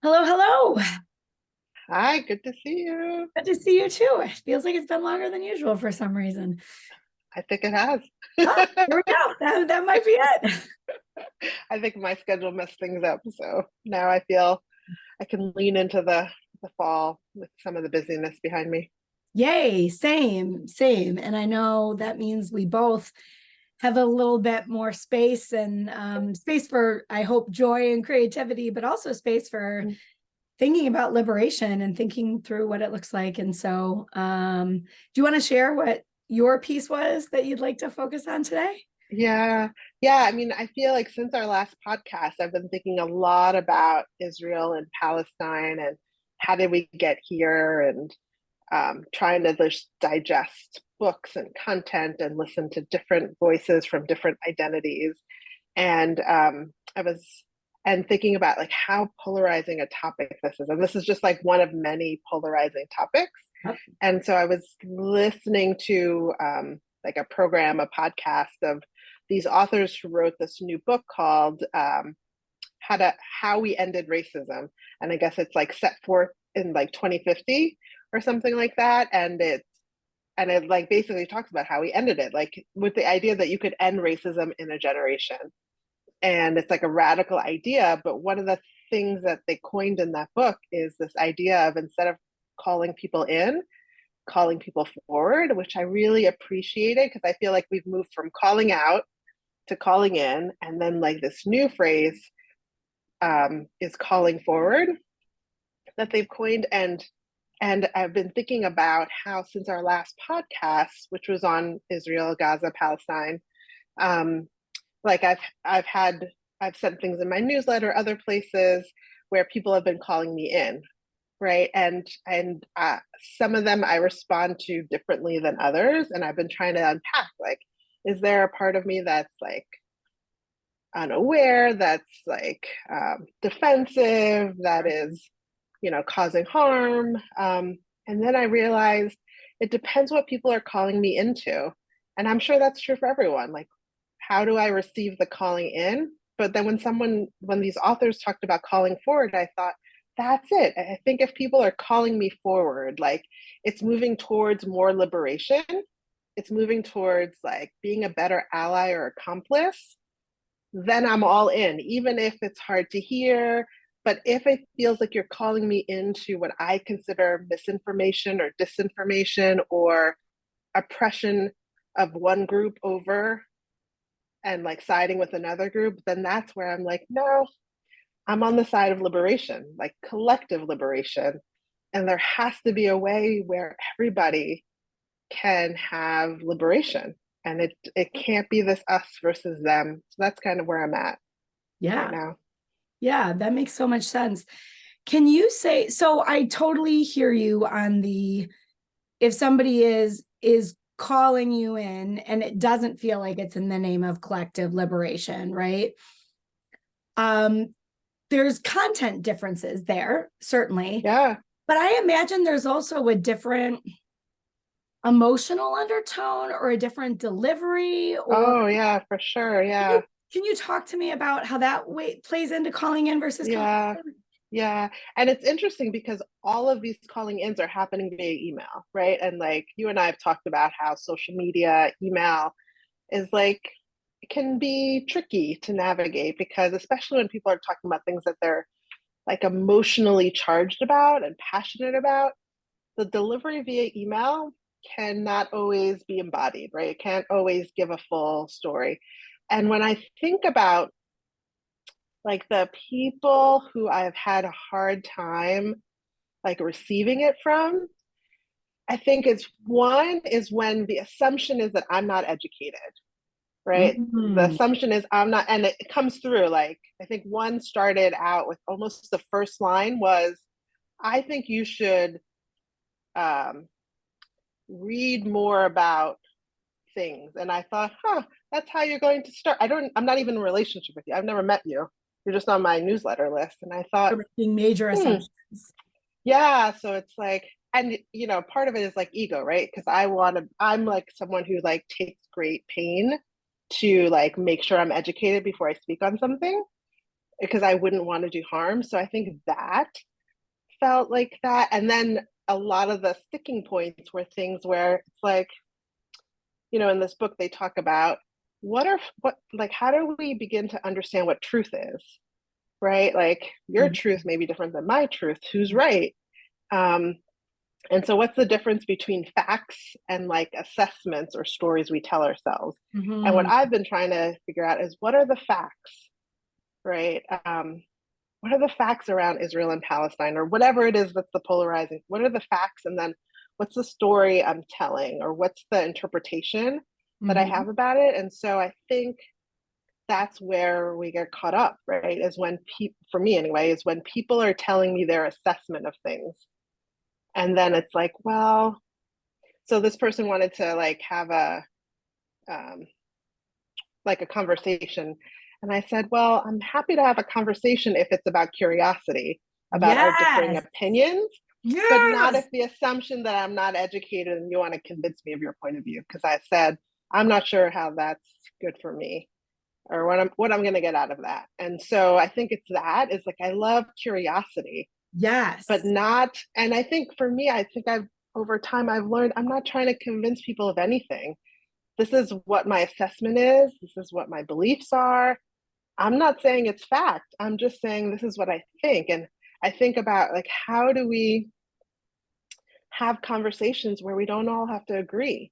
Hello, hello. Hi, good to see you. Good to see you too. It feels like it's been longer than usual for some reason. I think it has. Oh, here we go. That might be it. I think my schedule messed things up. So now I feel I can lean into the fall with some of the busyness behind me. Yay, same, same. And I know that means we both have a little bit more space and space for, I hope, joy and creativity, but also space for thinking about liberation and thinking through what it looks like. And so, do you want to share what your piece was that you'd like to focus on today? Yeah. Yeah. I mean, I feel like since our last podcast, I've been thinking a lot about Israel and Palestine and how did we get here and trying to just digest books and content and listen to different voices from different identities. And I was and thinking about like how polarizing a topic this is. And this is just like one of many polarizing topics. And so I was listening to like a program, a podcast of these authors who wrote this new book called How We Ended Racism. And I guess it's like set forth in like 2050 or something like that. And it like basically talks about how we ended it, like with the idea that you could end racism in a generation. And it's like a radical idea, but one of the things that they coined in that book is this idea of instead of calling people in, calling people forward, which I really appreciated because I feel like we've moved from calling out to calling in, and then like this new phrase is calling forward that they've coined. And I've been thinking about how since our last podcast, which was on Israel, Gaza, Palestine, um, like I've sent things in my newsletter, other places where people have been calling me in, right? And some of them I respond to differently than others, and I've been trying to unpack like, is there a part of me that's like unaware, that's like defensive, that is, causing harm. And then I realized it depends what people are calling me into. And I'm sure that's true for everyone. Like, how do I receive the calling in? But then when these authors talked about calling forward, I thought, that's it. I think if people are calling me forward, like it's moving towards more liberation, it's moving towards like being a better ally or accomplice, then I'm all in, even if it's hard to hear. But if it feels like you're calling me into what I consider misinformation or disinformation or oppression of one group over and like siding with another group, then that's where I'm like, no, I'm on the side of liberation, like collective liberation. And there has to be a way where everybody can have liberation. And it can't be this us versus them. So that's kind of where I'm at right Yeah. now. Yeah, that makes so much sense. Can you say, so I totally hear you on the, if somebody is calling you in and it doesn't feel like it's in the name of collective liberation, right? Um there's content differences there, certainly. Yeah. But I imagine there's also a different emotional undertone or a different delivery or Oh, yeah, for sure. can you Yeah. can you talk to me about how that way plays into calling in versus calling Yeah. in? Yeah. And it's interesting because all of these calling ins are happening via email, right? And like you and I have talked about how social media, email is like, it can be tricky to navigate because, especially when people are talking about things that they're like emotionally charged about and passionate about, the delivery via email cannot always be embodied, right? It can't always give a full story. And when I think about like the people who I've had a hard time like receiving it from, I think it's one is when the assumption is that I'm not educated, right? The Mm, assumption is I'm not, and it comes through like, I think one started out with almost the first line was, I think you should um, read more about things. And I thought, that's how you're going to start. I'm not even in a relationship with you. I've never met you. You're just on my newsletter list. And I thought, you're making major hmm, assumptions. yeah. So it's like, and part of it is like ego, right? Because I'm like someone who like takes great pain to like make sure I'm educated before I speak on something. because I wouldn't want to do harm. So I think that felt like that. And then a lot of the sticking points were things where it's like, in this book they talk about how do we begin to understand what truth is, right? Like your Mhm. truth may be different than my truth. Who's right? Um, and so what's the difference between facts and like assessments or stories we tell ourselves? And what Mhm. I've been trying to figure out is what are the facts, right? What are the facts around Israel and Palestine, or whatever it is that's the polarizing? What are the facts? And then what's the story I'm telling, or what's the interpretation that I Mhm. have about it? And so I think that's where we get caught up, right? Is when people, for me anyway, is when people are telling me their assessment of things. And then it's like, well, so this person wanted to like have um, a conversation. And I said, well, I'm happy to have a conversation if it's about curiosity about our differing Yes. opinions, but not if Yes. the assumption that I'm not educated and you want to convince me of your point of view. Because I said, I'm not sure how that's good for me or what I'm going to get out of that. And so I think it's that is like, I love curiosity, but Yes. not, and I think for me, I think over time, I've learned I'm not trying to convince people of anything. This is what my assessment is. This is what my beliefs are. I'm not saying it's fact. I'm just saying this is what I think. And I think about like, how do we have conversations where we don't all have to agree?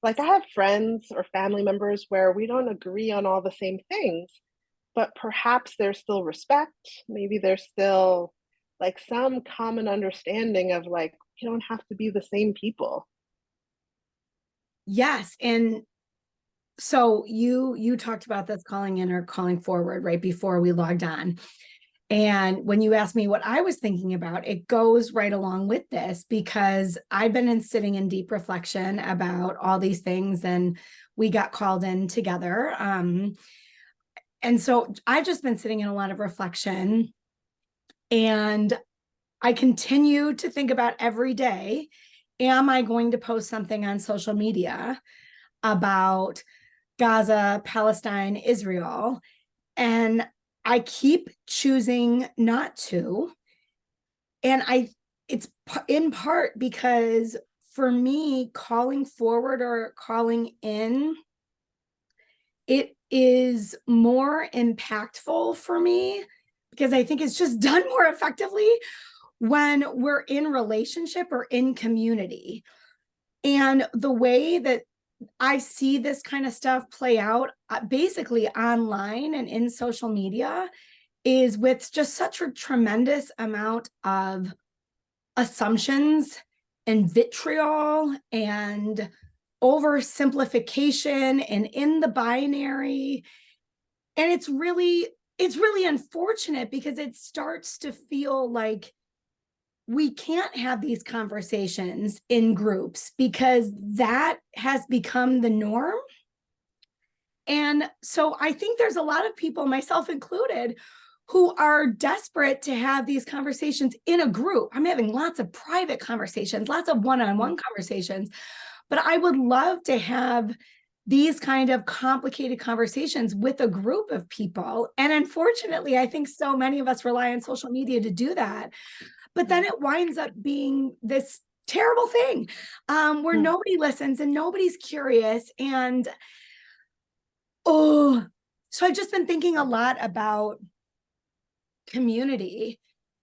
Like, I have friends or family members where we don't agree on all the same things, but perhaps there's still respect. Maybe there's still like some common understanding of like, you don't have to be the same people. Yes. And so you talked about this calling in or calling forward right before we logged on. And when you asked me what I was thinking about, it goes right along with this because I've been sitting in deep reflection about all these things and we got called in together. And so I've just been sitting in a lot of reflection and I continue to think about every day, am I going to post something on social media about Gaza, Palestine, Israel? And I keep choosing not to. And it's in part because for me, calling forward or calling in, it is more impactful for me because I think it's just done more effectively when we're in relationship or in community. And the way that I see this kind of stuff play out basically online and in social media is with just such a tremendous amount of assumptions and vitriol and oversimplification and in the binary. And it's really unfortunate because it starts to feel like we can't have these conversations in groups because that has become the norm. And so I think there's a lot of people, myself included, who are desperate to have these conversations in a group. I'm having lots of private conversations, lots of one-on-one conversations, but I would love to have these kind of complicated conversations with a group of people. And unfortunately, I think so many of us rely on social media to do that. But then it winds up being this terrible thing where nobody listens and nobody's curious. And oh, so I've just been thinking a lot about community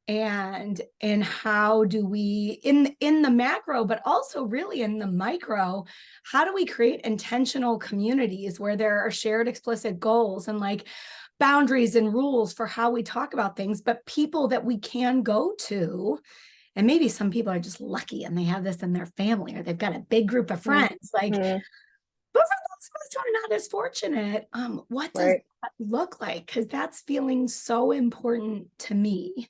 and how do we in the macro but also really in the micro, how do we create intentional communities where there are shared explicit goals and like boundaries and rules for how we talk about things, but people that we can go to. And maybe some people are just lucky and they have this in their family or they've got a big group of friends, like, Mm-hmm. but for those of us who are not as fortunate, what does Right. that look like? Because that's feeling so important to me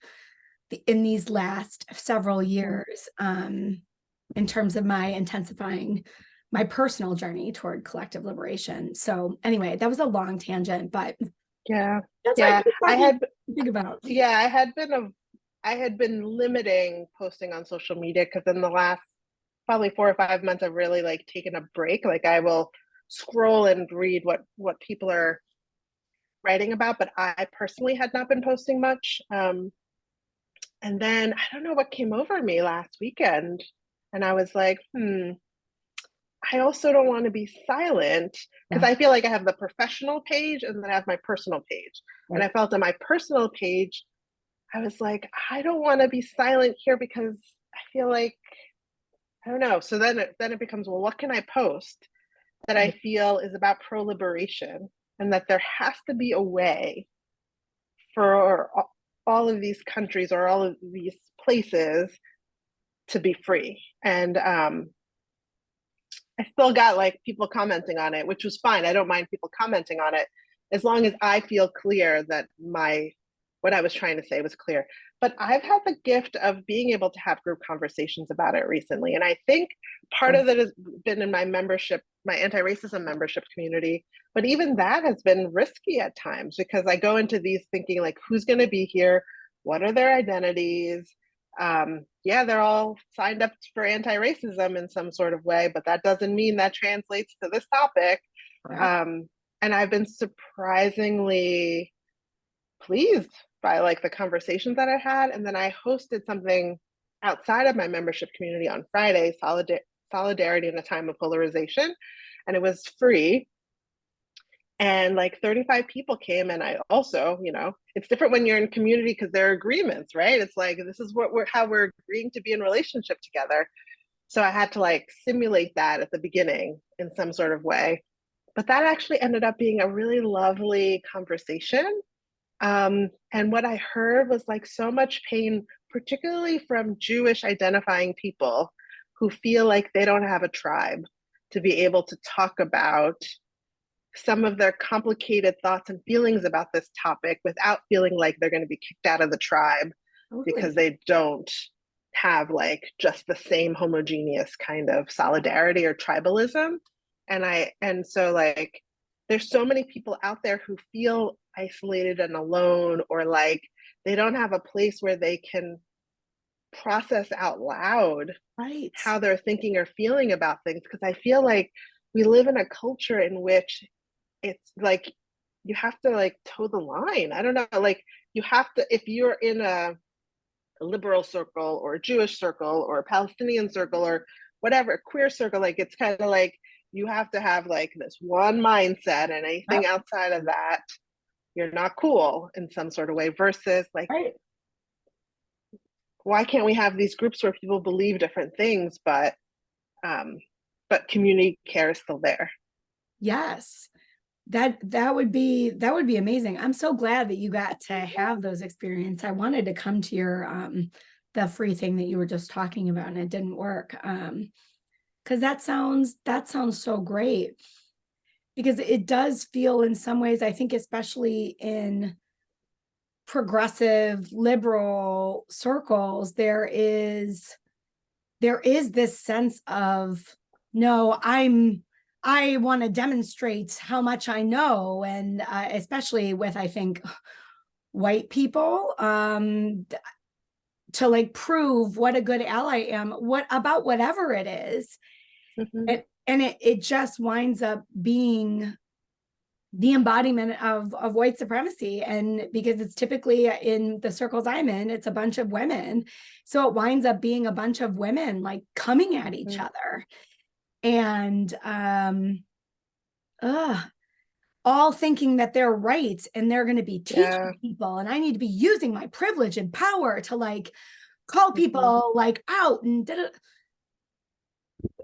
in these last several Mm-hmm. years, in terms of my intensifying my personal journey toward collective liberation. So anyway, that was a long tangent, but Yeah. that's what I Yeah. just thought you think about. Yeah, I had been limiting posting on social media because in the last probably 4 or 5 months I've really like taken a break. Like I will scroll and read what people are writing about, but I personally had not been posting much. And then I don't know what came over me last weekend. And I was like, I also don't want to be silent, because Yeah. I feel like I have the professional page and then I have my personal page. Right. And I felt on my personal page, I was like, I don't want to be silent here because I feel like, I don't know. So then it becomes, well, what can I post that I feel is about pro-liberation, and that there has to be a way for all of these countries or all of these places to be free. And I still got like people commenting on it, which was fine. I don't mind people commenting on it as long as I feel clear that what I was trying to say was clear. But I've had the gift of being able to have group conversations about it recently. And I think part of it has been in my membership, my anti-racism membership community. But even that has been risky at times, because I go into these thinking like, who's going to be here? What are their identities? Yeah, they're all signed up for anti-racism in some sort of way, but that doesn't mean that translates to this topic. And I've been surprisingly pleased by like the conversations that I had. And then I hosted something outside of my membership community on Friday, Solidarity in a Time of Polarization, and it was free. And like 35 people came. And I also, it's different when you're in community because there are agreements, right? It's like, this is how we're agreeing to be in relationship together. So I had to like simulate that at the beginning in some sort of way. But that actually ended up being a really lovely conversation. And what I heard was like so much pain, particularly from Jewish identifying people who feel like they don't have a tribe to be able to talk about some of their complicated thoughts and feelings about this topic without feeling like they're going to be kicked out of the tribe because they don't have like just the same homogeneous kind of solidarity or tribalism. And so like there's so many people out there who feel isolated and alone, or like they don't have a place where they can process out loud how they're thinking or feeling about things. Because I feel like we live in a culture in which it's like you have to like toe the line. I don't know, like you have to, if you're in a liberal circle or a Jewish circle or a Palestinian circle or whatever, a queer circle, like it's kind of like you have to have like this one mindset, and anything outside of that, you're not cool in some sort of way. Versus like, why can't we have these groups where people believe different things, but community care is still there? Yes. That would be amazing. I'm so glad that you got to have those experiences. I wanted to come to your the free thing that you were just talking about, and it didn't work. Because that sounds so great. Because it does feel in some ways, I think, especially in progressive liberal circles, there is this sense of, no, I want to demonstrate how much I know. And especially with, I think, white people, to like prove what a good ally I am, about whatever it is. And it just winds up being the embodiment of white supremacy. And because it's typically in the circles I'm in, it's a bunch of women. So it winds up being a bunch of women like coming at each other. And all thinking that they're right and they're going to be teaching people, and I need to be using my privilege and power to like call people like out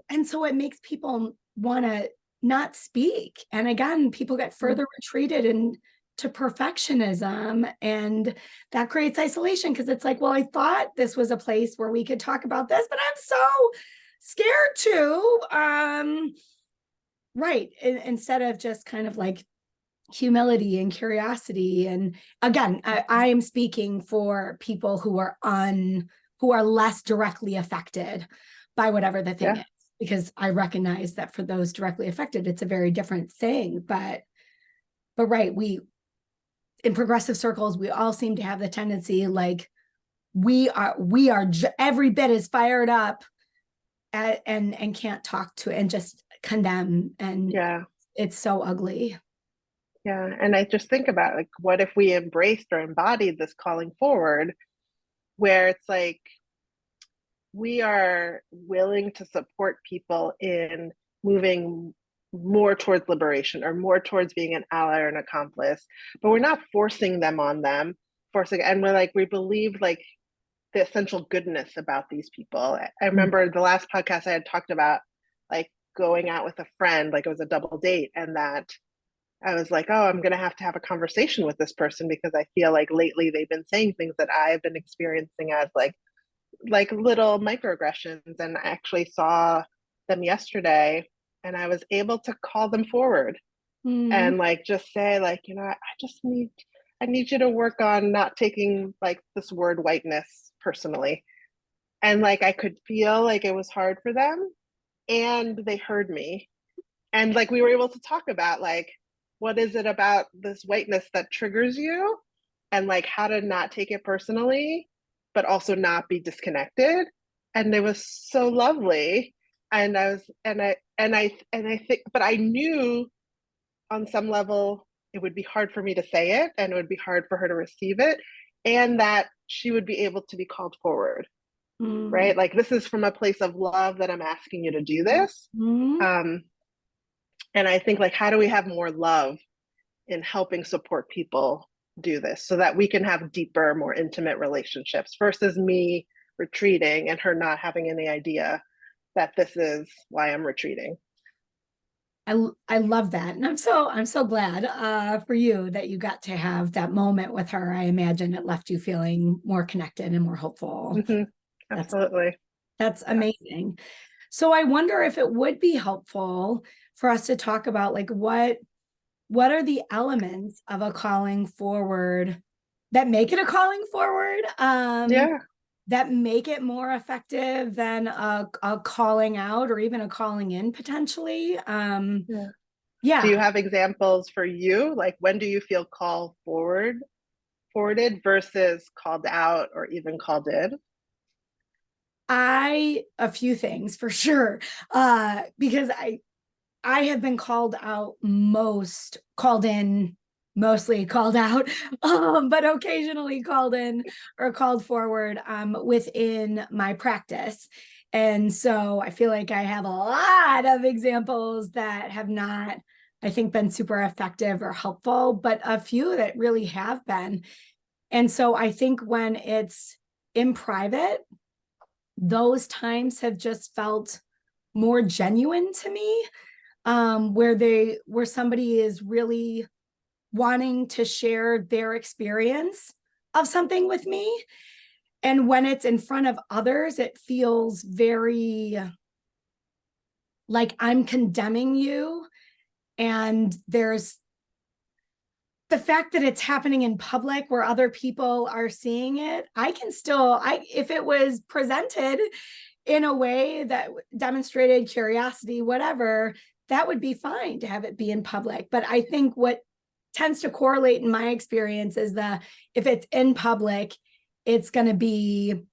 and so it makes people want to not speak. And again, people get further retreated into perfectionism, and that creates isolation, because it's like, well, I thought this was a place where we could talk about this, but I'm so scared to instead of just kind of like humility and curiosity. And again, I am speaking for people who are less directly affected by whatever the thing is, because I recognize that for those directly affected, it's a very different thing. But we, in progressive circles, we all seem to have the tendency, like we are every bit as fired up and can't talk to it and just condemn. And it's so ugly. Yeah. And I just think about like, what if we embraced or embodied this calling forward, where it's like we are willing to support people in moving more towards liberation or more towards being an ally or an accomplice, but we're not forcing them on them, forcing, and we're like, we believe like the essential goodness about these people. I remember the last podcast I had talked about like going out with a friend, like it was a double date, and that I was like, oh, I'm going to have a conversation with this person because I feel like lately they've been saying things that I've been experiencing as like little microaggressions. And I actually saw them yesterday and I was able to call them forward Mm. and like just say like, you know, I need you to work on not taking like this word whiteness personally. And like I could feel like it was hard for them and they heard me. And like we were able to talk about like what is it about this whiteness that triggers you and like how to not take it personally but also not be disconnected. And it was so lovely. And I was and I think, but I knew on some level it would be hard for me to say it and it would be hard for her to receive it, and that she would be able to be called forward, Mm. right? Like this is from a place of love that I'm asking you to do this. Mm. um and I think like how do we have more love in helping support people do this so that we can have deeper, more intimate relationships versus me retreating and her not having any idea that this is why I'm retreating. I love that. And I'm so glad for you that you got to have that moment with her. I imagine it left you feeling more connected and more hopeful. Mm-hmm. That's Absolutely. that's Yeah. amazing. So I wonder if it would be helpful for us to talk about like what are the elements of a calling forward that make it a calling forward, Yeah. that make it more effective than a calling out or even a calling in potentially. Yeah. Do you Yeah, have examples for you? Like when do you feel forwarded versus called out or even called in? a few things for sure. Because I have been called out called in, mostly called out, but occasionally called in or called forward within my practice. And so I feel like I have a lot of examples that have not, I think, been super effective or helpful, but a few that really have been. And so I think when it's in private, those times have just felt more genuine to me, where somebody is really wanting to share their experience of something with me. And when it's in front of others, it feels very like I'm condemning you. And there's the fact that it's happening in public where other people are seeing it. If it was presented in a way that demonstrated curiosity, whatever, that would be fine to have it be in public. But I think what tends to correlate in my experience is that if it's in public, it's going to be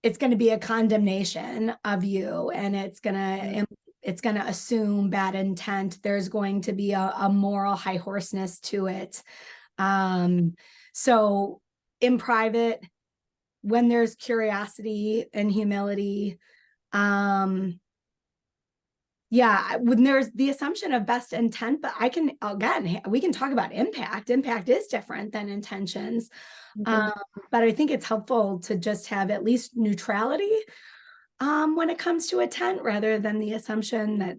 a condemnation of you, and it's going to assume bad intent. There's going to be a moral high horseness to it. So in private, when there's curiosity and humility, yeah, when there's the assumption of best intent, but we can talk about impact. Impact is different than intentions. Mm-hmm. But I think it's helpful to just have at least neutrality when it comes to intent, rather than the assumption that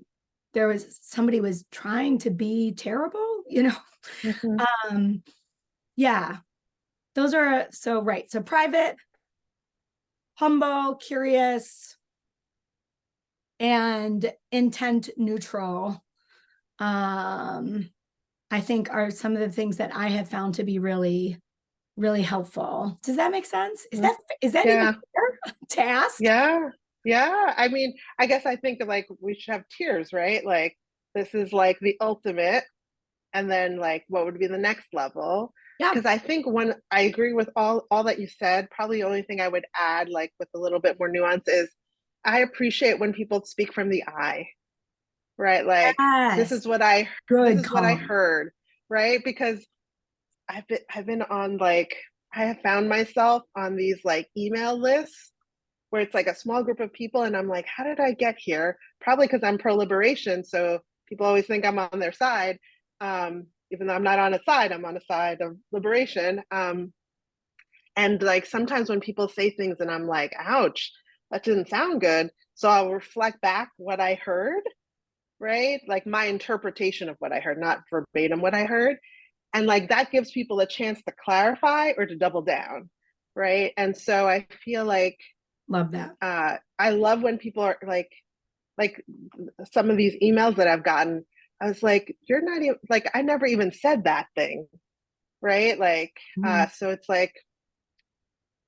somebody was trying to be terrible, Mm-hmm. Yeah, those are so right. So private, humble, curious, and intent neutral, I think are some of the things that I have found to be really, really helpful. Does that make sense? Is that even Yeah. fair to ask? Yeah. Yeah. I mean, I guess I think like we should have tiers, right? Like this is like the ultimate. And then like what would be the next level? Yeah. Because I think when I agree with all that you said, probably the only thing I would add, like with a little bit more nuance, is I appreciate when people speak from the I, right? Like this Yes. is what I this Good is what I call. heard. right? Because I've been on like, I have found myself on these like email lists where it's like a small group of people, and I'm like, how did I get here? Probably because I'm pro-liberation, so people always think I'm on their side. Even though I'm not on a side, I'm on a side of liberation. And like sometimes when people say things and I'm like, ouch, that didn't sound good. So I'll reflect back what I heard, right? Like my interpretation of what I heard, not verbatim what I heard. And like that gives people a chance to clarify or to double down, right? And so I feel like Love that. I love when people are like some of these emails that I've gotten. I was like, you're not even like, I never even said that thing, right? Like, so it's like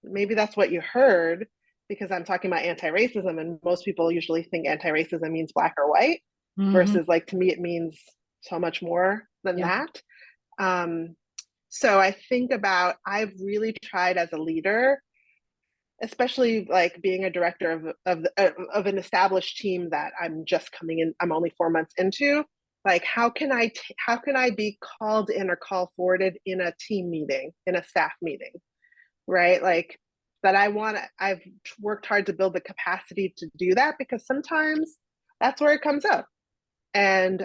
maybe that's what you heard because I'm talking about anti-racism, and most people usually think anti-racism means black or white, versus like to me it means so much more than that. So I think about, I've really tried as a leader, especially like being a director of an established team that I'm just coming in, I'm only 4 months into, like how can I be called in or call forwarded in a team meeting, in a staff meeting, right? Like that I've worked hard to build the capacity to do that, because sometimes that's where it comes up. And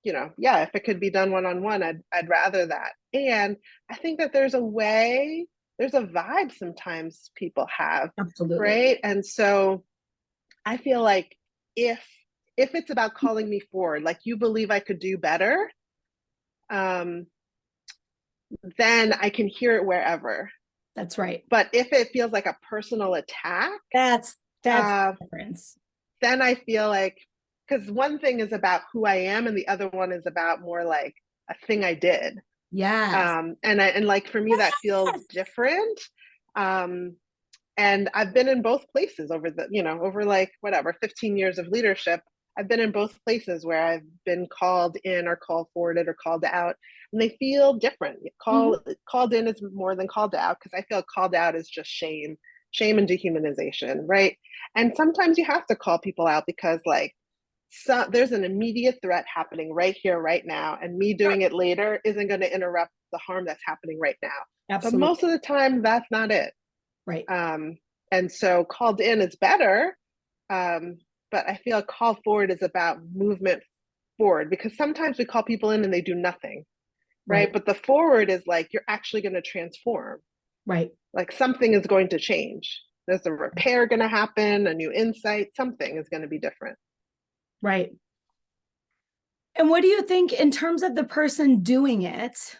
if it could be done one-on-one, I'd rather that. And I think that there's a vibe sometimes people have. Absolutely. Right. And so I feel like if it's about calling me forward, like you believe I could do better, then I can hear it wherever. That's right. But if it feels like a personal attack, that's the difference. Then I feel like, because one thing is about who I am and the other one is about more like a thing I did. And like for me that feels different. And I've been in both places over like whatever 15 years of leadership. I've been in both places where I've been called in or called forwarded or called out, and they feel different. Called in is more than called out, because I feel called out is just shame and dehumanization, right? And sometimes you have to call people out because like there's an immediate threat happening right here, right now, and me doing it later isn't going to interrupt the harm that's happening right now. Absolutely. But most of the time, that's not it. Right. And so called in is better, but I feel call forward is about movement forward, because sometimes we call people in and they do nothing, right? But the forward is like you're actually going to transform, right? Like something is going to change. There's a repair going to happen, a new insight, something is going to be different. Right. And what do you think in terms of the person doing it,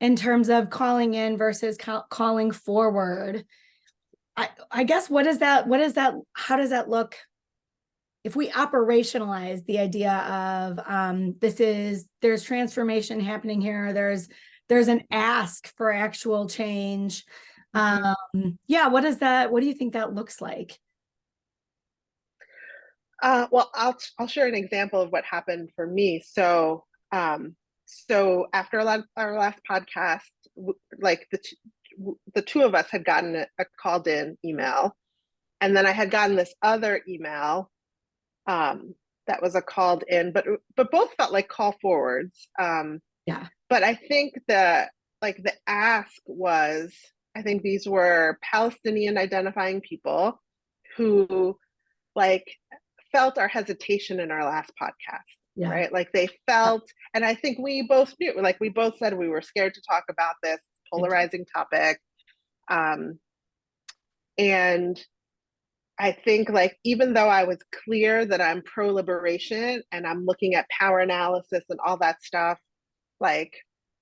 in terms of calling in versus calling forward? I guess what is that? How does that look if we operationalize the idea of there's transformation happening here, there's an ask for actual change. What do you think that looks like? Well, I'll share an example of what happened for me. So after our last podcast, like the two of us had gotten a called in email, and then I had gotten this other email that was a called in, but both felt like call forwards. But I think the ask was, I think these were Palestinian identifying people who like felt our hesitation in our last podcast, right? Like they felt, and I think we both knew, like we both said we were scared to talk about this polarizing topic. And I think like, even though I was clear that I'm pro-liberation and I'm looking at power analysis and all that stuff, like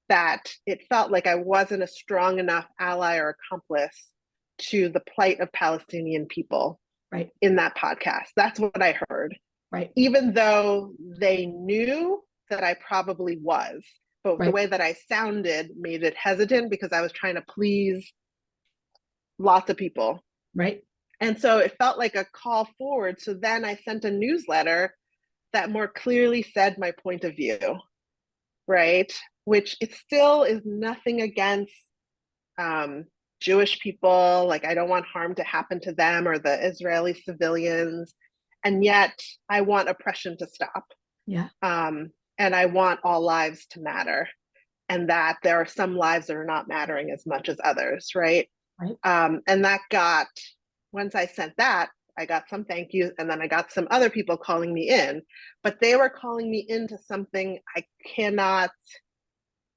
that it felt like I wasn't a strong enough ally or accomplice to the plight of Palestinian people. Right. In that podcast. That's what I heard. Right. Even though they knew that I probably was, but the way that I sounded made it hesitant because I was trying to please lots of people. Right. And so it felt like a call forward. So then I sent a newsletter that more clearly said my point of view, right? Which it still is nothing against Jewish people. Like I don't want harm to happen to them or the Israeli civilians. And yet I want oppression to stop. Yeah. And I want all lives to matter. and that there are some lives that are not mattering as much as others, right? Right. And that got, once I sent that, I got some thank yous, and then I got some other people calling me in, but they were calling me into something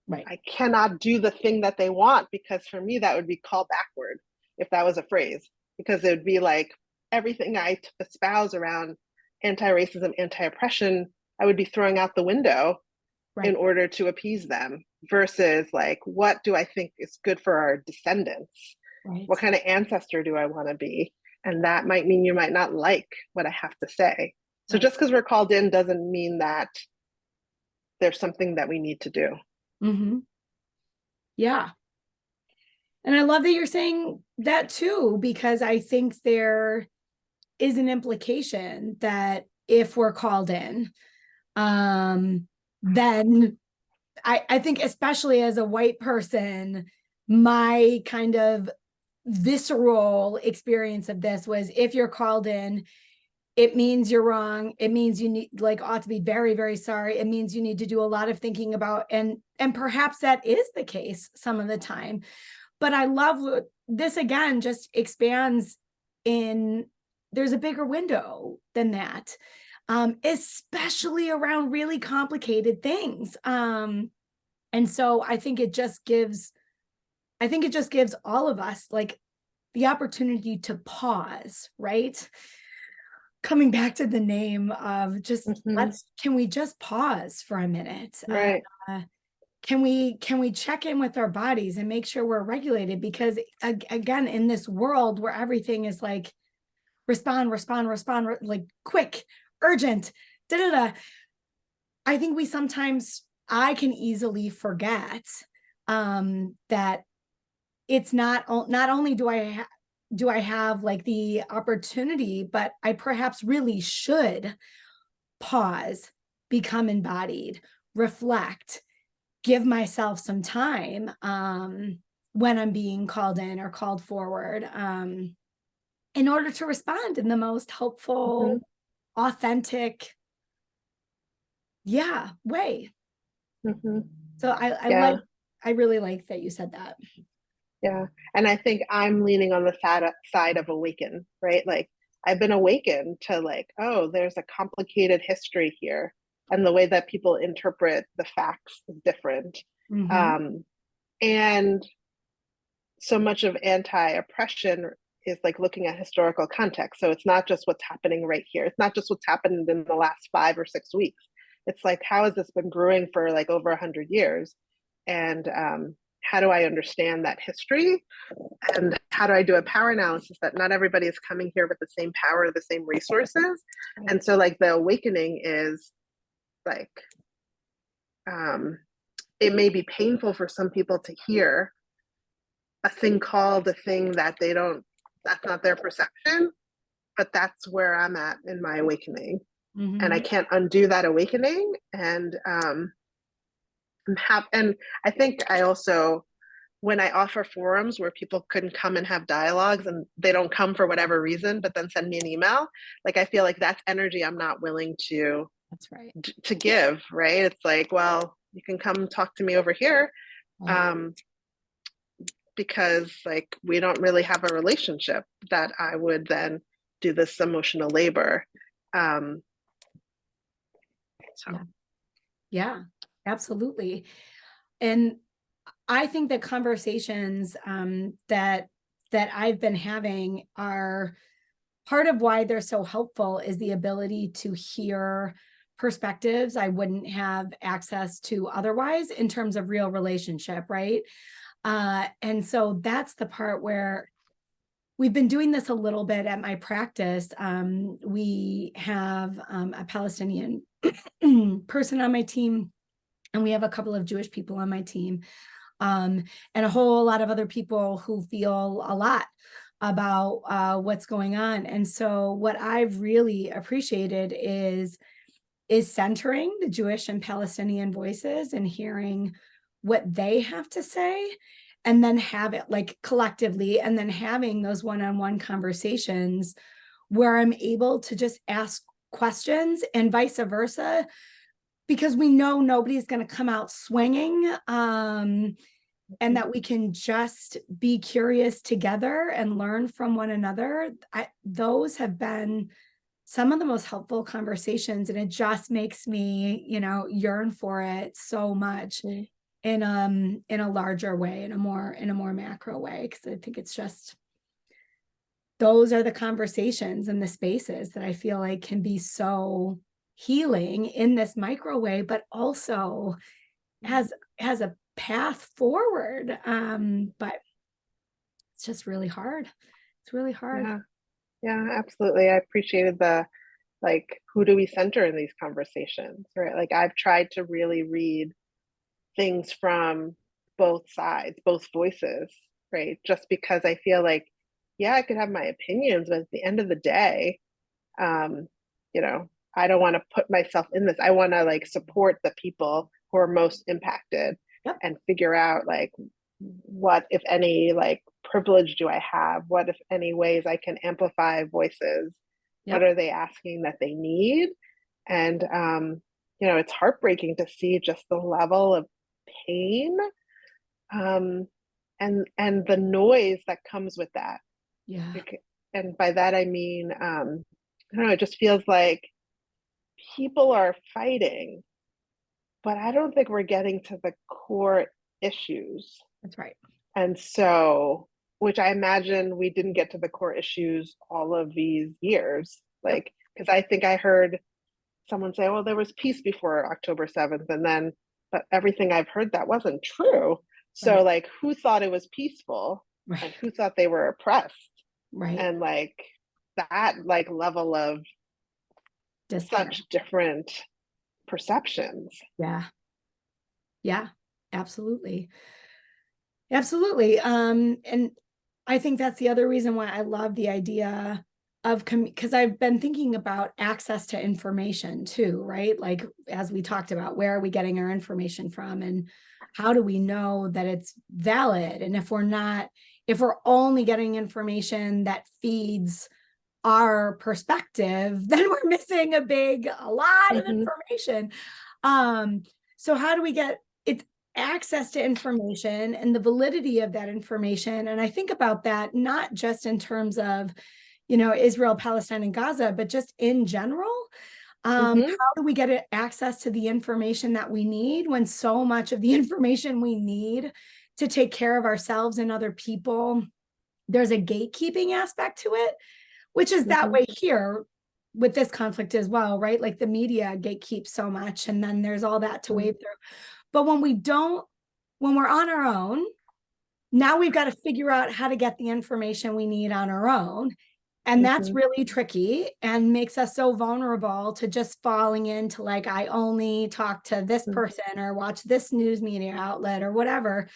Right. I cannot do the thing that they want, because for me that would be call backward, if that was a phrase, because it would be like everything I espouse around anti-racism, anti-oppression, I would be throwing out the window in Right. order to appease them, versus like, what do I think is good for our descendants? Right. What kind of ancestor do I want to be? And that might mean you might not like what I have to say. So Right. just because we're called in doesn't mean that there's something that we need to do. Mm-hmm. Yeah. And I love that you're saying that too, because I think there is an implication that if we're called in, then I think, especially as a white person, my kind of visceral experience of this was, if you're called in, it means you're wrong. It means you need, like, ought to be very, very sorry. It means you need to do a lot of thinking about, and perhaps that is the case some of the time. But I love this, again, just expands in, there's a bigger window than that, especially around really complicated things. And so I think it just gives all of us like the opportunity to pause, right? Coming back to the name of just can we just pause for a minute? Right. Can we check in with our bodies and make sure we're regulated? Because again, in this world where everything is like respond, like quick, urgent, I think I can easily forget that it's not only do I have like the opportunity, but I perhaps really should pause, become embodied, reflect, give myself some time when I'm being called in or called forward, in order to respond in the most helpful, authentic, way. So I really like that you said that. Yeah. And I think I'm leaning on the side of awaken, right? Like, I've been awakened to like, oh, there's a complicated history here. And the way that people interpret the facts is different. And so much of anti-oppression is like looking at historical context. So it's not just what's happening right here. It's not just what's happened in the last 5 or 6 weeks. It's like, how has this been brewing for like over 100 years? And how do I understand that history? And how do I do a power analysis that not everybody is coming here with the same power, the same resources? And so like the awakening is like, it may be painful for some people to hear a thing called a thing that that's not their perception, but that's where I'm at in my awakening. And I can't undo that awakening. And and I think I also, when I offer forums where people can come and have dialogues and they don't come for whatever reason, but then send me an email, like, I feel like that's energy I'm not willing to, that's right, to give, right? It's like, well, you can come talk to me over here. Because like, we don't really have a relationship that I would then do this emotional labor. Yeah, absolutely. And I think that conversations that I've been having are part of why they're so helpful, is the ability to hear perspectives I wouldn't have access to otherwise in terms of real relationship, right? And so that's the part where we've been doing this a little bit at my practice. We have a Palestinian person on my team, and we have a couple of Jewish people on my team, and a whole lot of other people who feel a lot about what's going on. And so what I've really appreciated is centering the Jewish and Palestinian voices and hearing what they have to say, and then have it like collectively, and then having those one-on-one conversations where I'm able to just ask questions, and vice versa. because we know nobody's going to come out swinging, and that we can just be curious together and learn from one another. Those have been some of the most helpful conversations, and it just makes me, yearn for it so much in a larger way, in a more macro way, because I think it's just, those are the conversations and the spaces that I feel like can be so healing in this micro way, but also has a path forward. But it's just really hard. It's really hard. Yeah, absolutely. I appreciated the, like, who do we center in these conversations, right? Like, I've tried to really read things from both sides, both voices, right? Just because I feel like, yeah, I could have my opinions, but at the end of the day, I don't want to put myself in this. I want to like support the people who are most impacted. Yep. And figure out like what, if any, like privilege do I have? What, if any, ways I can amplify voices? Yep. What are they asking that they need? And it's heartbreaking to see just the level of pain, and the noise that comes with that. Yeah. And by that I mean, I don't know, it just feels like people are fighting, but I don't think we're getting to the core issues. That's right. And so, which I imagine we didn't get to the core issues all of these years. Like, because I think I heard someone say, well, there was peace before October 7th. And then, but everything I've heard, that wasn't true. So Right. like, who thought it was peaceful? Right. And who thought they were oppressed? Right. And like that like level of Disconnect. such different perceptions. Yeah. Yeah, absolutely. Absolutely. And I think that's the other reason why I love the idea of, because I've been thinking about access to information too, right? Like, as we talked about, where are we getting our information from, and how do we know that it's valid? And if we're only getting information that feeds our perspective, then we're missing a lot of information. So how do we get it's access to information and the validity of that information? And I think about that not just in terms of, Israel, Palestine, and Gaza, but just in general. How do we get access to the information that we need, when so much of the information we need to take care of ourselves and other people, there's a gatekeeping aspect to it, which is that way here with this conflict as well, right? Like, the media gatekeeps so much, and then there's all that to wade through. But when we're on our own, now we've got to figure out how to get the information we need on our own. And that's really tricky and makes us so vulnerable to just falling into like, I only talk to this person or watch this news media outlet or whatever.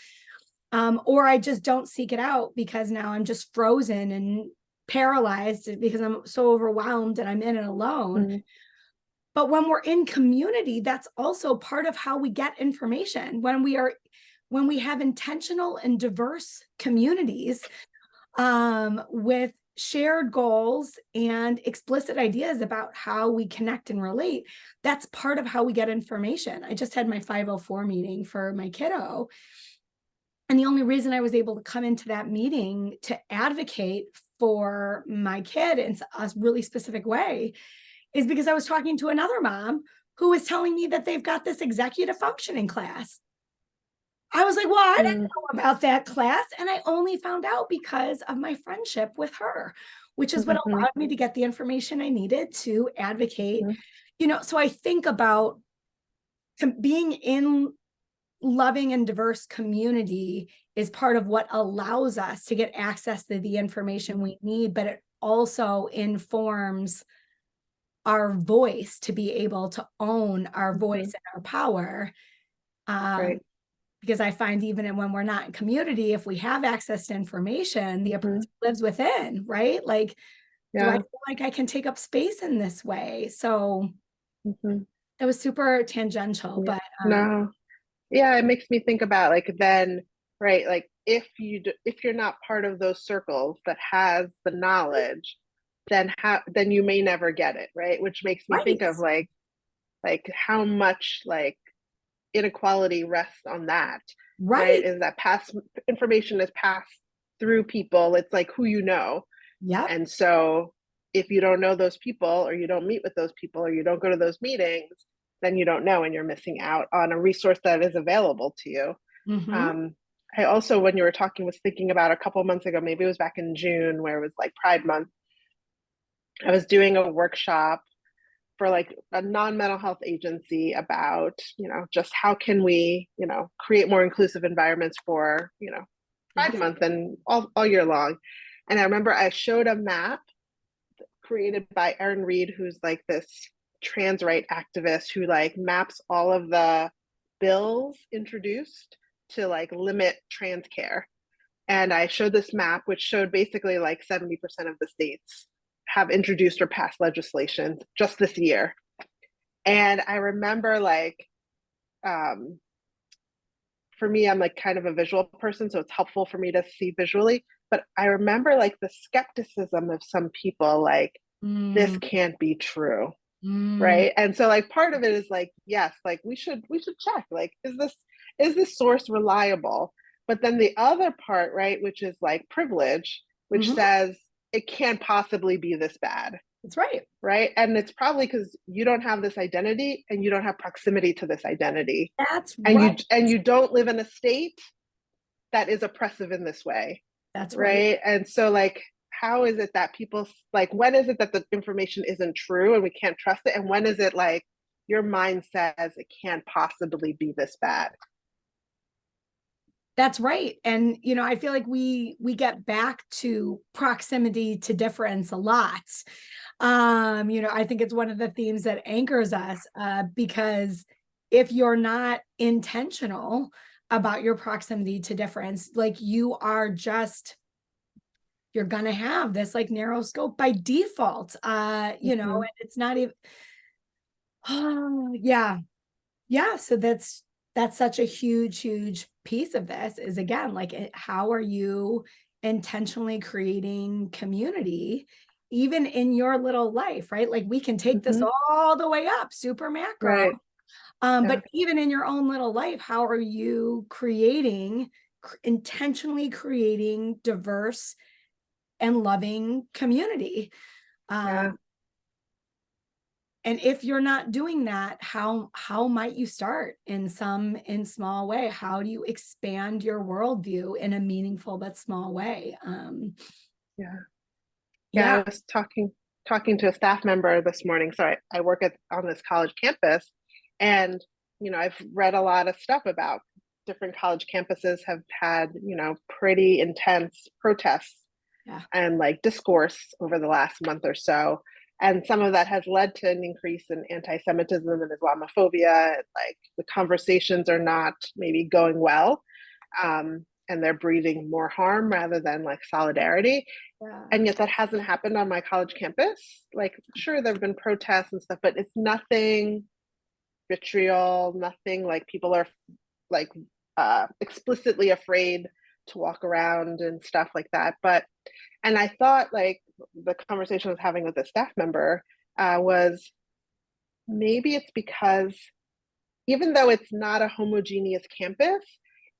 Or I just don't seek it out because now I'm just frozen and paralyzed because I'm so overwhelmed and I'm in it alone. But when we're in community, that's also part of how we get information. When we have intentional and diverse communities, with shared goals and explicit ideas about how we connect and relate, that's part of how we get information. I just had my 504 meeting for my kiddo. And the only reason I was able to come into that meeting to advocate for my kid in a really specific way is because I was talking to another mom who was telling me that they've got this executive functioning class. I was like, well, I didn't know about that class. And I only found out because of my friendship with her, which is what allowed me to get the information I needed to advocate. So I think about being in loving and diverse community is part of what allows us to get access to the information we need, but it also informs our voice to be able to own our voice and our power. Because I find even when we're not in community, if we have access to information, the oppressor lives within, right? Like, do I feel like I can take up space in this way? So it was super tangential, but no. Yeah, it makes me think about like, then, right, like if you're not part of those circles that has the knowledge, then you may never get it, right? Which makes me think of like, like how much like inequality rests on that, right? Right. Is that past information is passed through people. It's like who you know. Yep. And so if you don't know those people, or you don't meet with those people, or you don't go to those meetings, then you don't know, and you're missing out on a resource that is available to you. Mm-hmm. Um, I also, when you were talking, was thinking about a couple months ago, maybe it was back in June, where it was like Pride Month. I was doing a workshop for like a non-mental health agency about, just how can we, create more inclusive environments for, Pride Yes. Month and all year long. And I remember I showed a map created by Erin Reed, who's like this trans right activist who like maps all of the bills introduced to like limit trans care. And I showed this map, which showed basically like 70% of the states have introduced or passed legislation just this year. And I remember like, for me, I'm like kind of a visual person, so it's helpful for me to see visually. But I remember like the skepticism of some people, like, this Mm, can't be true, mm, right? And so like part of it is like, yes, like we should check, like, is this source reliable? But then the other part, right, which is like privilege, which mhm. says it can't possibly be this bad, That's right. right? And it's probably because you don't have this identity, and you don't have proximity to this identity, That's and right. you don't live in a state that is oppressive in this way, That's right. right? And so like, how is it that people, like, when is it that the information isn't true and we can't trust it, and when is it like your mind says it can't possibly be this bad? That's right. And I feel like we get back to proximity to difference a lot. I think it's one of the themes that anchors us, because if you're not intentional about your proximity to difference, like you're gonna have this like narrow scope by default. Mm-hmm. And it's not even oh yeah. Yeah. So that's such a huge piece of this is, again, like how are you intentionally creating community even in your little life, right? Like we can take this Mm-hmm. all the way up super macro. Right. Yeah. But even in your own little life, how are you intentionally creating diverse and loving community? Yeah. Um, and if you're not doing that, how might you start in small way? How do you expand your worldview in a meaningful but small way? Yeah. Yeah. Yeah. I was talking to a staff member this morning. So I work on this college campus, and I've read a lot of stuff about different college campuses have had pretty intense protests Yeah. and like discourse over the last month or so. And some of that has led to an increase in anti-Semitism and Islamophobia. Like the conversations are not maybe going well, and they're breeding more harm rather than like solidarity. Yeah. And yet that hasn't happened on my college campus. Like, sure, there have been protests and stuff, but it's nothing vitriol, nothing like people are like explicitly afraid to walk around and stuff like that. And I thought like the conversation I was having with a staff member was maybe it's because even though it's not a homogeneous campus,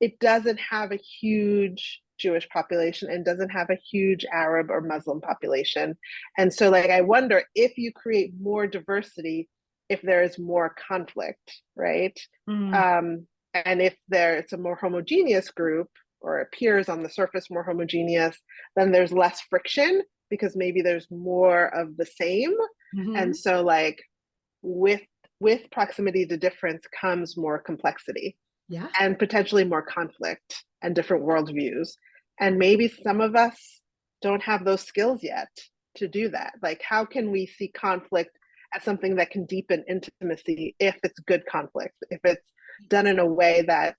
it doesn't have a huge Jewish population and doesn't have a huge Arab or Muslim population. And so like I wonder if you create more diversity, if there is more conflict, right? Mm, Um, and if it's a more homogeneous group, or appears on the surface more homogeneous, then there's less friction because maybe there's more of the same. And mhm. so like with proximity to difference comes more complexity Yeah. and potentially more conflict and different worldviews. And maybe some of us don't have those skills yet to do that. Like, how can we see conflict as something that can deepen intimacy if it's good conflict, if it's done in a way that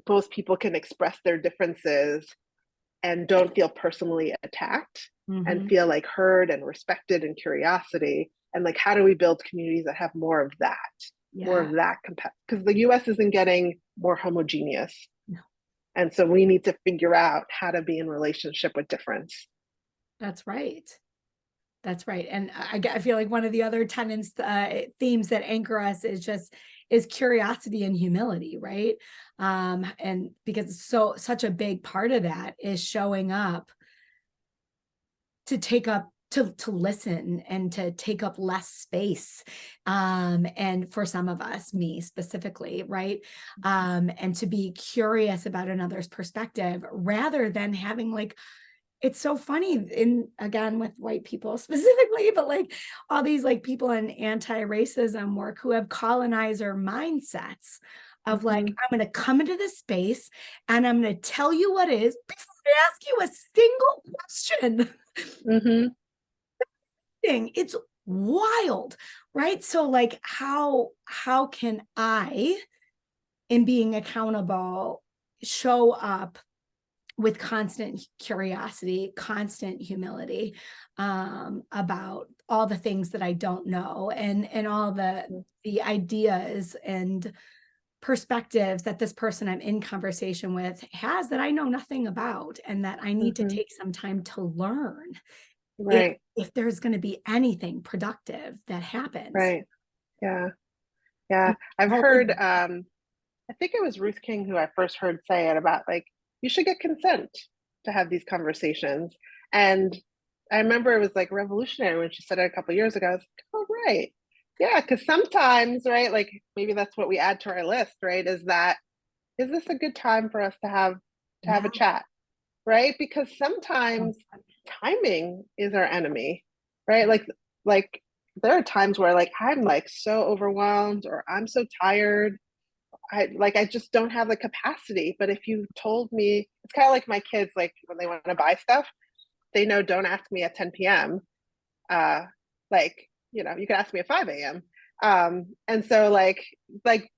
both people can express their differences and don't feel personally attacked and Mhm. feel like heard and respected and curiosity. And like, how do we build communities that have more of that, Yeah. because the US isn't getting more homogeneous. No, And so we need to figure out how to be in relationship with difference. that's right. That's right. And I feel like one of the other tenets, themes that anchor us is curiosity and humility, right? And because such a big part of that is showing up to listen and to take up less space. And for some of us, me specifically, right? And to be curious about another's perspective rather than having like, it's so funny again with white people specifically, but like all these like people in anti-racism work who have colonizer mindsets of like, I'm going to come into this space and I'm going to tell you what is before I ask you a single question. It's wild, right? So like how can I, in being accountable, show up with constant curiosity, constant humility, about all the things that I don't know, and all the ideas and perspectives that this person I'm in conversation with has that I know nothing about, and that I need to take some time to learn. Right. If there's going to be anything productive that happens. Right. Yeah. Yeah. I've heard, I think it was Ruth King who I first heard say it about like, you should get consent to have these conversations. And I remember it was like revolutionary when she said it a couple of years ago. I was like, oh, right. Yeah. Cause sometimes, right, like maybe that's what we add to our list, right? Is this a good time for us to have a chat? Right? Because sometimes timing is our enemy, right? Like there are times where like I'm like so overwhelmed or I'm so tired. I just don't have the capacity. But if you told me, it's kind of like my kids, like when they want to buy stuff, they know don't ask me at 10 p.m. Like, you know, you can ask me at 5 a.m. And so like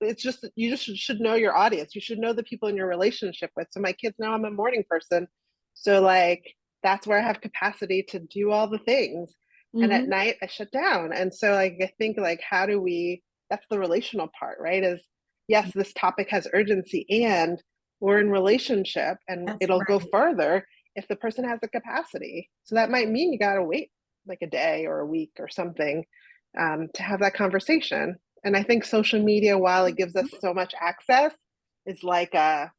it's just you just should know your audience. You should know the people in your relationship with. So my kids know I'm a morning person. So like that's where I have capacity to do all the things. And at night I shut down. And so like I think like how do we, that's the relational part, right? Is yes, this topic has urgency and we're in relationship and it'll go further if the person has the capacity. So that might mean you gotta wait like a day or a week or something to have that conversation. And I think social media, while it gives us so much access, is like a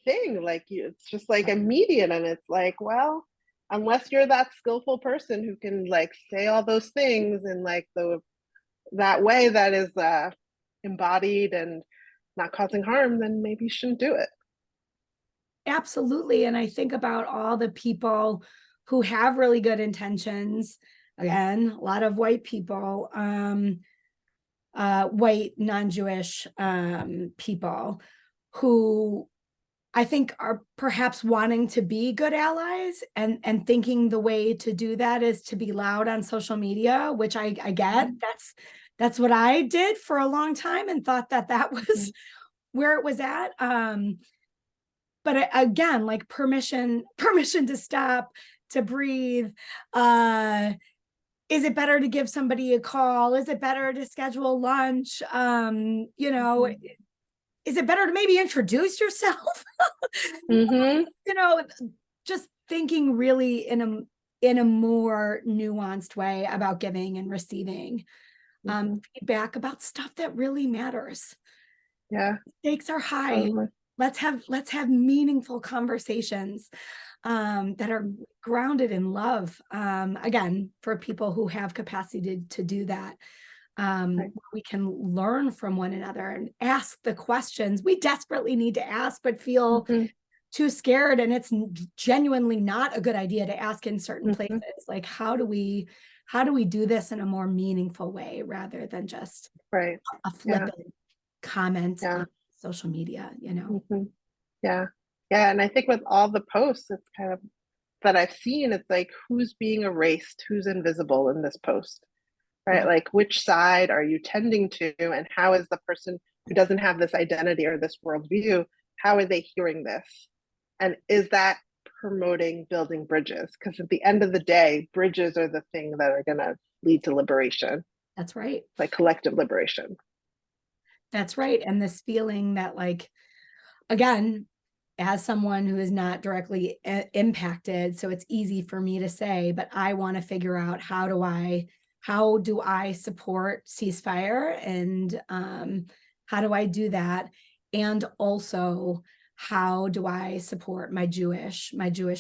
thing. Like it's just like immediate, and it's like, well, unless you're that skillful person who can like say all those things in like that way that is embodied and not causing harm, then maybe you shouldn't do it. Absolutely. And I think about all the people who have really good intentions. Again, a lot of white people, white non-Jewish people who I think are perhaps wanting to be good allies and thinking the way to do that is to be loud on social media, which I get. That's what I did for a long time and thought that was where it was at. But again, like permission to stop, to breathe. Is it better to give somebody a call? Is it better to schedule lunch? You know, is it better to maybe introduce yourself? You know, just thinking really in a more nuanced way about giving and receiving feedback about stuff that really matters. Yeah. Stakes are high. Let's have meaningful conversations that are grounded in love. Again, for people who have capacity to do that. We can learn from one another and ask the questions we desperately need to ask, but feel too scared. And it's genuinely not a good idea to ask in certain places. Like, how do we do this in a more meaningful way rather than just a flippant comment on social media, you know? Yeah. And I think with all the posts, it's kind of that I've seen, it's like who's being erased, who's invisible in this post, right? Like which side are you tending to, and how is the person who doesn't have this identity or this worldview, how are they hearing this? And is that promoting building bridges? Because at the end of the day, bridges are the thing that are going to lead to liberation. That's right. Like collective liberation. That's right. And this feeling that like, again, as someone who is not directly impacted, so it's easy for me to say, but I want to figure out how do I support ceasefire, and how do I do that? And also, how do I support my Jewish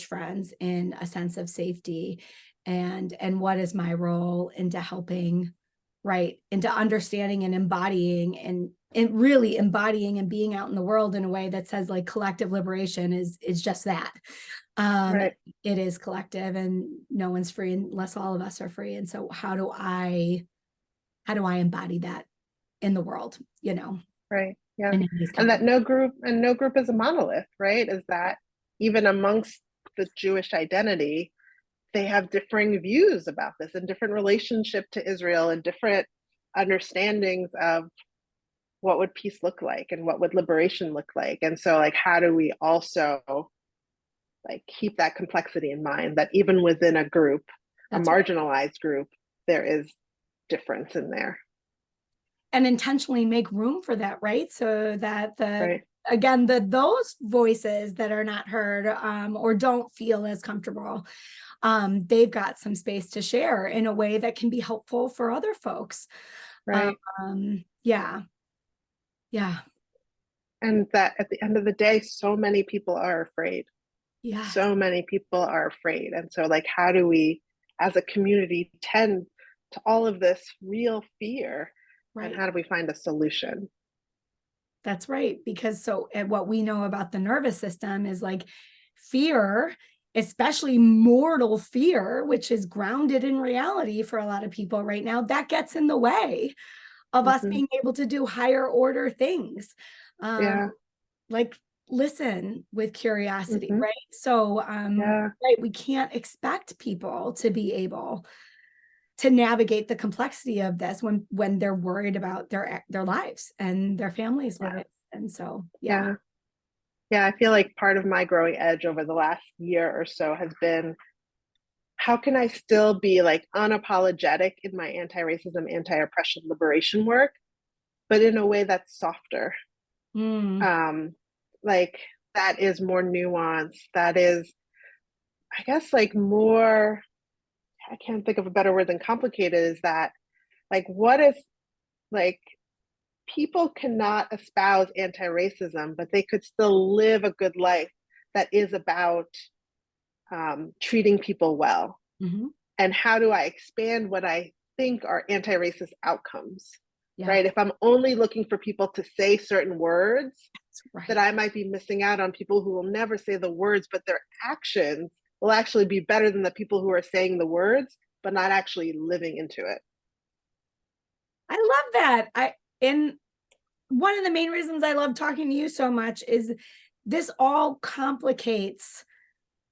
friends in a sense of safety? And what is my role into helping, right, into understanding and embodying and really embodying and being out in the world in a way that says like collective liberation is just that. Right. It is collective, and no one's free unless all of us are free. And so how do I embody that in the world, Right. Yeah. And that no group is a monolith, right? Is that even amongst the Jewish identity, they have differing views about this and different relationship to Israel and different understandings of what would peace look like and what would liberation look like. And so like, how do we also like keep that complexity in mind, that even within a group, a marginalized group, there is difference in there. And intentionally make room for that, right? So that again, those voices that are not heard or don't feel as comfortable, they've got some space to share in a way that can be helpful for other folks. Right. Yeah. And that at the end of the day, so many people are afraid. Yeah. So many people are afraid. And so like, how do we as a community tend to all of this real fear? Right. And how do we find a solution? That's right. Because what we know about the nervous system is like fear, especially mortal fear, which is grounded in reality for a lot of people right now, that gets in the way of us being able to do higher order things. Like listen with curiosity, right? So, right, we can't expect people to be able to navigate the complexity of this when they're worried about their lives and their families' lives. And so, yeah, I feel like part of my growing edge over the last year or so has been, how can I still be like unapologetic in my anti-racism, anti-oppression liberation work, but in a way that's softer? Like that is more nuanced. That is, I guess, like more, I can't think of a better word than complicated, is that like, what if like people cannot espouse anti-racism, but they could still live a good life that is about treating people well? And how do I expand what I think are anti-racist outcomes? Right? If I'm only looking for people to say certain words, that I might be missing out on people who will never say the words, but their actions will actually be better than the people who are saying the words, but not actually living into it. I love that. And one of the main reasons I love talking to you so much is this all complicates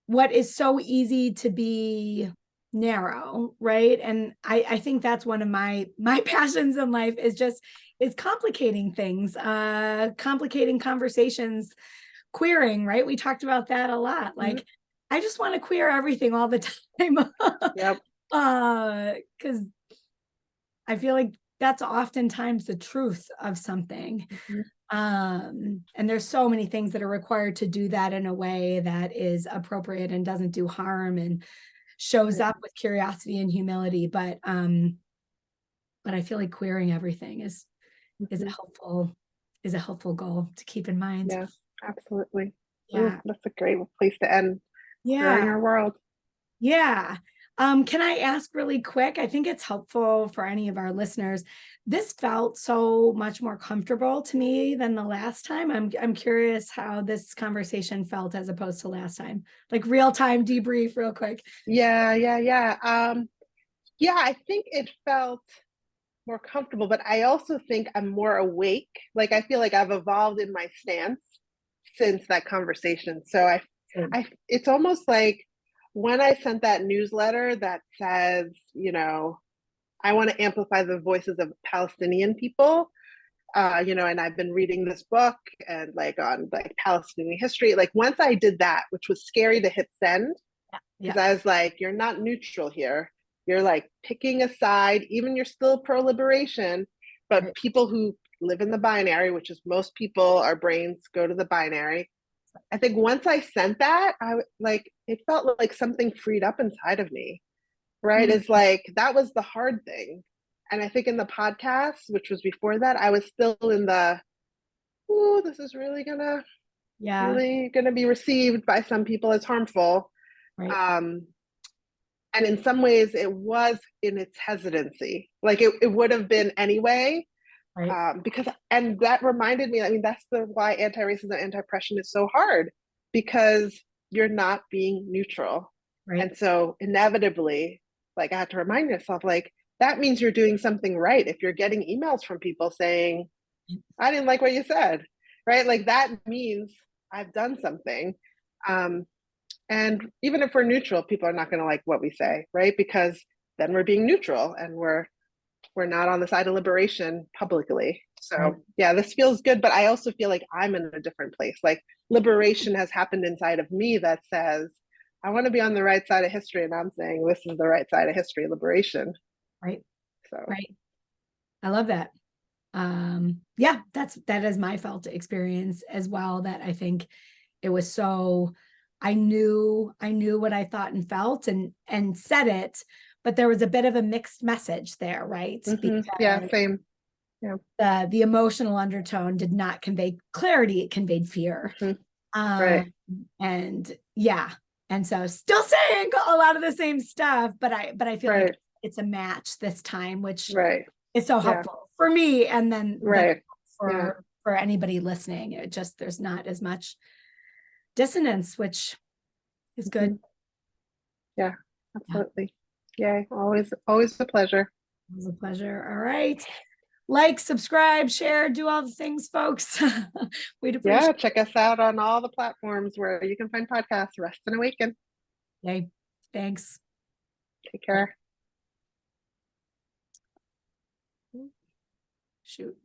what is so easy to be narrow, right? And I think that's one of my passions in life is complicating things, complicating conversations, queering, right? We talked about that a lot. Like, I just want to queer everything all the time. Because I feel like that's oftentimes the truth of something. And there's so many things that are required to do that in a way that is appropriate and doesn't do harm and shows up with curiosity and humility. But I feel like queering everything is a helpful goal to keep in mind. Yeah, absolutely. Yeah, that's a great place to end. Queering our world. Yeah. Can I ask really quick? I think it's helpful for any of our listeners. This felt so much more comfortable to me than the last time. I'm curious how this conversation felt as opposed to last time. Like real time debrief, real quick. Yeah. I think it felt more comfortable, but I also think I'm more awake. Like I feel like I've evolved in my stance since that conversation. So it's almost like when I sent that newsletter that says, I want to amplify the voices of Palestinian people, and I've been reading this book and like on like Palestinian history. Like once I did that, which was scary to hit send, because I was like, you're not neutral here. You're like picking a side, even you're still pro-liberation, but people who live in the binary, which is most people, our brains go to the binary. I think once I sent that, like, it felt like something freed up inside of me, right? Mm. It's like, that was the hard thing. And I think in the podcast, which was before that, I was still in the, ooh, this is really gonna Yeah. be received by some people as harmful. Right. Um, and in some ways it was in its hesitancy, like it would have been anyway, Right. because, and that reminded me, I mean, that's why anti-racism, anti-oppression is so hard, because you're not being neutral. Right. And so inevitably, like, I had to remind myself, like, that means you're doing something right if you're getting emails from people saying, I didn't like what you said, right? Like, that means I've done something. And even if we're neutral, people are not going to like what we say, right? Because then we're being neutral and we're not on the side of liberation publicly. Right. So yeah, this feels good, but I also feel like I'm in a different place. Like, liberation has happened inside of me that says, I want to be on the right side of history, and I'm saying this is the right side of history, liberation. Right. So Right. I love that. Yeah, that is my felt experience as well, that I think it was so, I knew what I thought and felt and said it, but there was a bit of a mixed message there, right? yeah, Because same. Yeah. the emotional undertone did not convey clarity, it conveyed fear. Right. And yeah, and so still saying a lot of the same stuff, but I feel like Right. it's a match this time, which Right. is so Yeah. helpful for me, and then Right. Yeah. for anybody listening. It just, there's not as much dissonance, which is good. Yeah, Yeah, absolutely. Yay. Always a pleasure. it was a pleasure. All right. Like, subscribe, share, do all the things, folks. We'd Yeah, appreciate check us out on all the platforms where you can find podcasts. Rest and Awaken. it. Okay. Thanks. Take care. Shoot.